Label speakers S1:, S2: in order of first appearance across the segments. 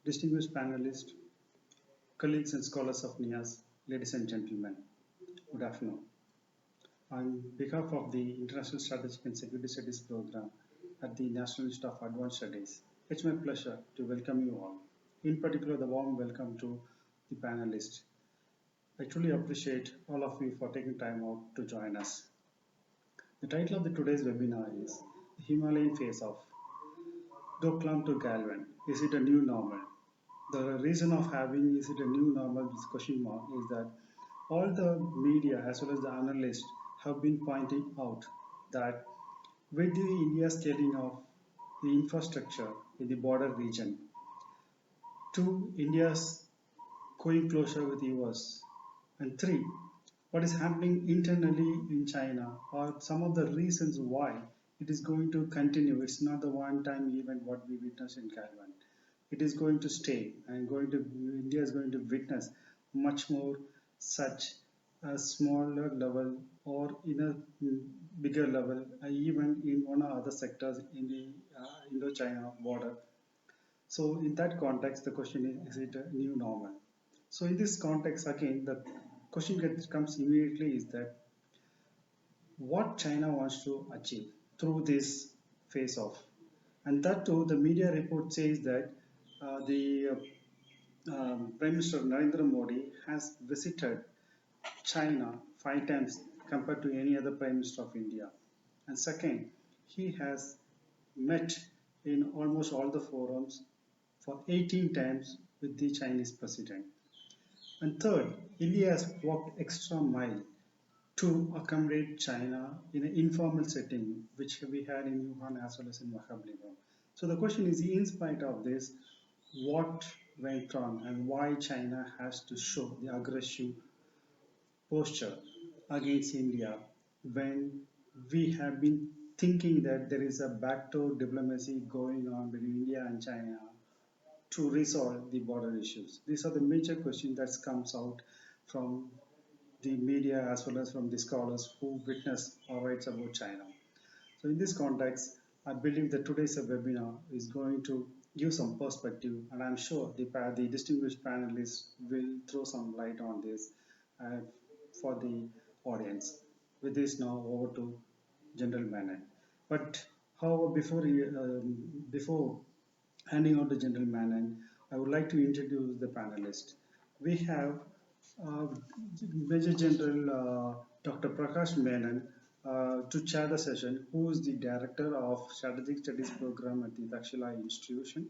S1: distinguished panelists, colleagues and scholars of NIAS, ladies and gentlemen, good afternoon. On behalf of the International Strategic and Security Studies program at the National Institute of Advanced Studies, it's my pleasure to welcome you all. In particular, the warm welcome to the panelists. I truly appreciate all of you for taking time out to join us. The title of today's webinar is The Himalayan Face Off. DOKLAM to GALWAN. Is it a new normal? The reason of having is it a new normal this question mark is that all the media as well as the analysts have been pointing out that with the India scaling of the infrastructure in the border region to India's going closer with the US and three, what is happening internally in China are some of the reasons why it is going to continue. It's not the one-time event what we witnessed in Galwan. It is going to stay and India is going to witness much more such a smaller level or in a bigger level, even in one or other sectors in the Indo-China border. So in that context, the question is it a new normal? So in this context, again, the question that comes immediately is that what China wants to achieve through this face off. And that too, the media report says that the Prime Minister Narendra Modi has visited China 5 times compared to any other Prime Minister of India. And second, he has met in almost all the forums for 18 times with the Chinese president. And third, India has walked extra mile to accommodate China in an informal setting, which we had in Wuhan as well as in Mahabalipuram. So the question is, in spite of this, what went wrong and why China has to show the aggressive posture against India when we have been thinking that there is a backdoor diplomacy going on between India and China to resolve the border issues. These are the major questions that comes out from the media as well as from the scholars who witness or writes about China. So in this context, I believe that today's webinar is going to give some perspective, and I'm sure the distinguished panelists will throw some light on this for the audience. With this now over to General Manan. But however, before handing over to General Manan, I would like to introduce the panelists. We have uh, Major General Dr. Prakash Menon to chair the session, who is the Director of Strategic Studies Program at the Takshila Institution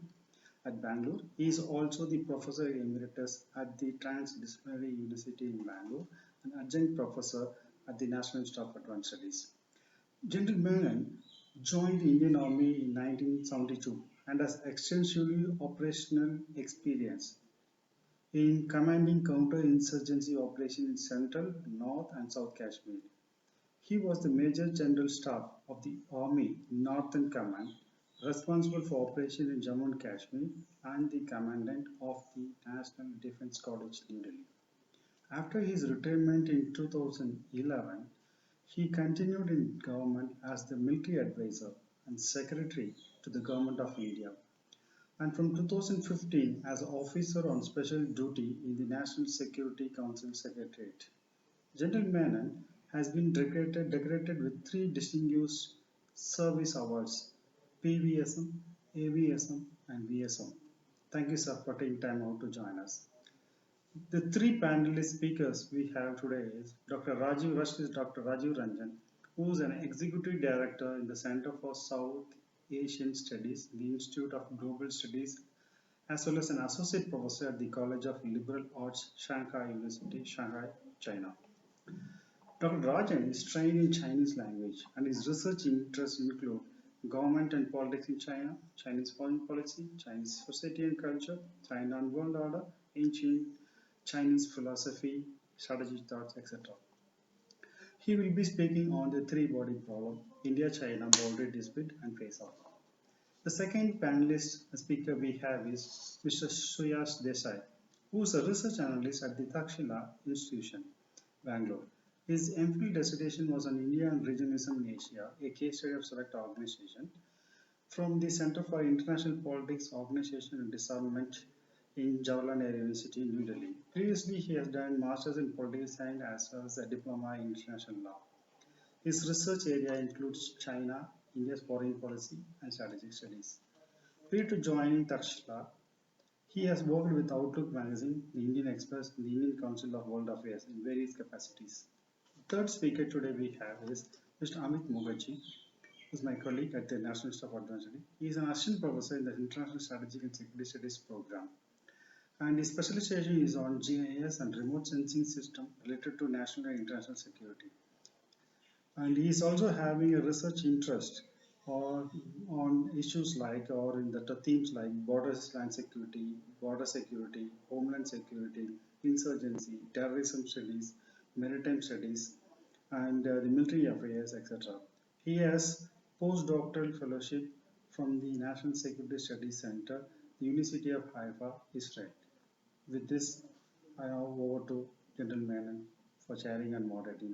S1: at Bangalore. He is also the Professor Emeritus at the Transdisciplinary University in Bangalore and Adjunct Professor at the National Institute of Advanced Studies. General Menon joined the Indian Army in 1972 and has extensively operational experience in commanding counter-insurgency operations in Central, North and South Kashmir. He was the Major General Staff of the Army Northern Command, responsible for operations in Jammu and Kashmir and the Commandant of the National Defence College, New Delhi. After his retirement in 2011, he continued in government as the military advisor and secretary to the Government of India, and from 2015 as officer on special duty in the National Security Council Secretariat. General Menon has been decorated with three distinguished service awards: PVSM, AVSM, and VSM. Thank you, sir, for taking time out to join us. The three panelist speakers we have today is Dr. Rajiv. First is Dr. Rajiv Ranjan, who is an executive director in the Center for South Asian Studies, the Institute of Global Studies, as well as an associate professor at the College of Liberal Arts, Shanghai University, Shanghai, China. Dr. Rajan is trained in Chinese language and his research interests include government and politics in China, Chinese foreign policy, Chinese society and culture, China and world order, ancient Chinese philosophy, strategic thoughts, etc. He will be speaking on the three-body problem, India-China boundary dispute and face-off. The second panelist speaker we have is Mr. Suyash Desai, who is a research analyst at the Takshila Institution, Bangalore. His MPhil dissertation was on India and regionalism in Asia, a case study of select organization from the Center for International Politics, Organization and Disarmament in Jawaharlal Nehru University, New Delhi. Previously, he has done Masters in Political Science as well as a Diploma in International Law. His research area includes China, India's foreign policy, and strategic studies. Prior to joining Takshila, he has worked with Outlook Magazine, the Indian Express, and the Indian Council of World Affairs in various capacities. The third speaker today we have is Mr. Amit Mukherjee, who is my colleague at the National Institute of Advanced Study. He is an assistant professor in the International Strategic and Security Studies program, and his specialization is on GIS and remote sensing system related to national and international security. And he is also having a research interest on issues like or in the themes like borders, land security, border security, homeland security, insurgency, terrorism studies, maritime studies, and the military affairs, etc. He has postdoctoral fellowship from the National Security Studies Center, the University of Haifa, Israel. With this, I now over to Gentleman for sharing and moderating.